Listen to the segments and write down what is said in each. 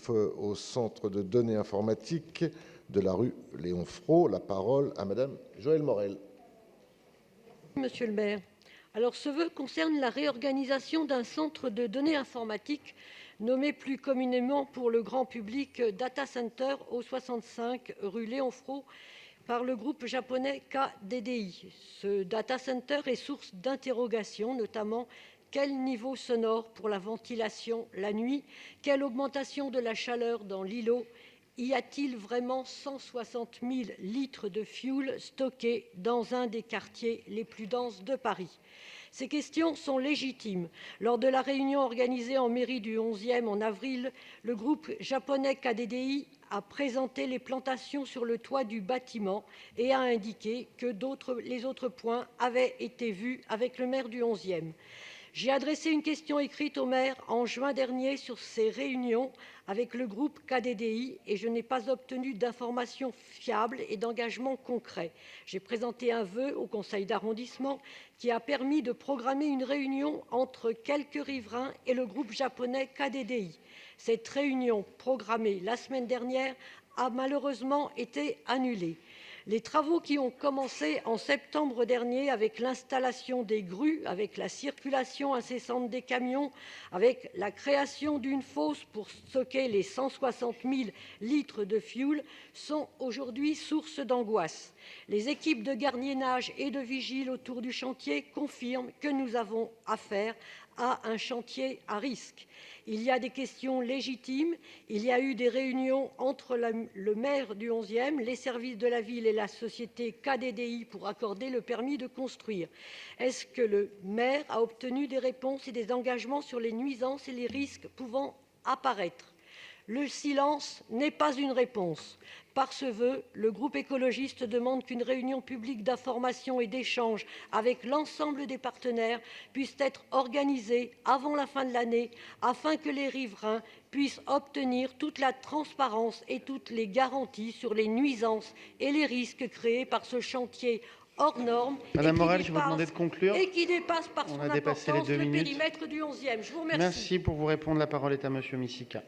relatif au centre de données informatiques de la rue Léon Fro. La parole à Madame Joëlle Morel. Monsieur le maire, alors ce vœu concerne la réorganisation d'un centre de données informatiques nommé plus communément pour le grand public Data Center au 65 rue Léon Fro par le groupe japonais KDDI. Ce data center est source d'interrogations, notamment quel niveau sonore pour la ventilation la nuit, quelle augmentation de la chaleur dans l'îlot, y a-t-il vraiment 160 000 litres de fioul stockés dans un des quartiers les plus denses de Paris? Ces questions sont légitimes. Lors de la réunion organisée en mairie du 11e en avril, le groupe japonais KDDI a présenté les plantations sur le toit du bâtiment et a indiqué que les autres points avaient été vus avec le maire du 11e. J'ai adressé une question écrite au maire en juin dernier sur ces réunions avec le groupe KDDI et je n'ai pas obtenu d'informations fiables et d'engagements concrets. J'ai présenté un vœu au conseil d'arrondissement qui a permis de programmer une réunion entre quelques riverains et le groupe japonais KDDI. Cette réunion, programmée la semaine dernière, a malheureusement été annulée. Les travaux qui ont commencé en septembre dernier avec l'installation des grues, avec la circulation incessante des camions, avec la création d'une fosse pour stocker les 160 000 litres de fioul sont aujourd'hui source d'angoisse. Les équipes de gardiennage et de vigile autour du chantier confirment que nous avons affaire à un chantier à risque. Il y a des questions légitimes, il y a eu des réunions entre le maire du 11e, les services de la ville et la société KDDI pour accorder le permis de construire. Est-ce que le maire a obtenu des réponses et des engagements sur les nuisances et les risques pouvant apparaître? Le silence n'est pas une réponse. Par ce vœu, le groupe écologiste demande qu'une réunion publique d'information et d'échange avec l'ensemble des partenaires puisse être organisée avant la fin de l'année afin que les riverains puissent obtenir toute la transparence et toutes les garanties sur les nuisances et les risques créés par ce chantier hors norme Madame Morel, je vais vous demander de conclure. et qui dépasse par son On a dépassé les importance 2 le minutes. périmètre du 11e. Je vous remercie. Merci pour vous répondre. La parole est à Monsieur Missika.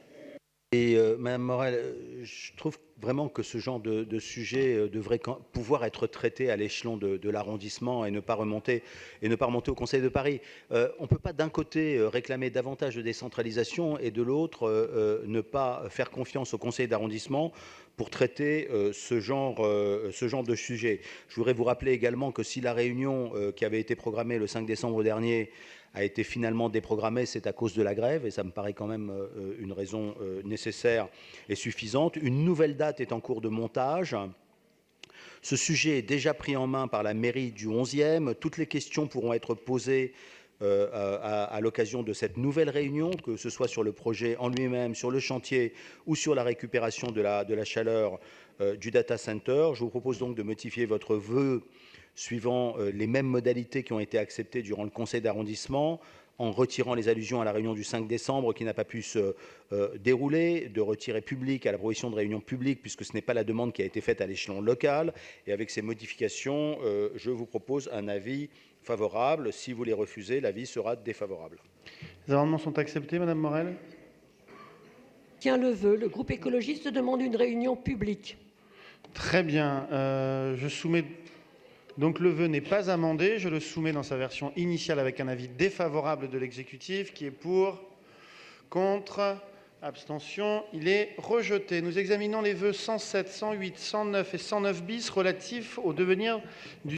Et Madame Morel, je trouve vraiment que ce genre de sujet devrait pouvoir être traité à l'échelon de l'arrondissement et ne pas remonter au Conseil de Paris. On ne peut pas d'un côté réclamer davantage de décentralisation et de l'autre ne pas faire confiance au Conseil d'arrondissement pour traiter ce genre de sujet. Je voudrais vous rappeler également que si la réunion qui avait été programmée le 5 décembre dernier a été finalement déprogrammée, c'est à cause de la grève, et ça me paraît quand même une raison nécessaire et suffisante. Une nouvelle date est en cours de montage. Ce sujet est déjà pris en main par la mairie du 11e. Toutes les questions pourront être posées à l'occasion de cette nouvelle réunion, que ce soit sur le projet en lui-même, sur le chantier ou sur la récupération de la chaleur du data center. Je vous propose donc de modifier votre vœu suivant les mêmes modalités qui ont été acceptées durant le conseil d'arrondissement, en retirant les allusions à la réunion du 5 décembre qui n'a pas pu se dérouler, de retirer public à la proposition de réunion publique, puisque ce n'est pas la demande qui a été faite à l'échelon local. Et avec ces modifications, je vous propose un avis favorable. Si vous les refusez, l'avis sera défavorable. Les amendements sont acceptés, Madame Morel. Tiens le vœu, le groupe écologiste demande une réunion publique. Très bien. Je soumets... Donc le vœu n'est pas amendé. Je le soumets dans sa version initiale avec un avis défavorable de l'exécutif. Qui est pour? Contre? Abstention? Il est rejeté. Nous examinons les vœux 107, 108, 109 et 109 bis relatifs au devenir du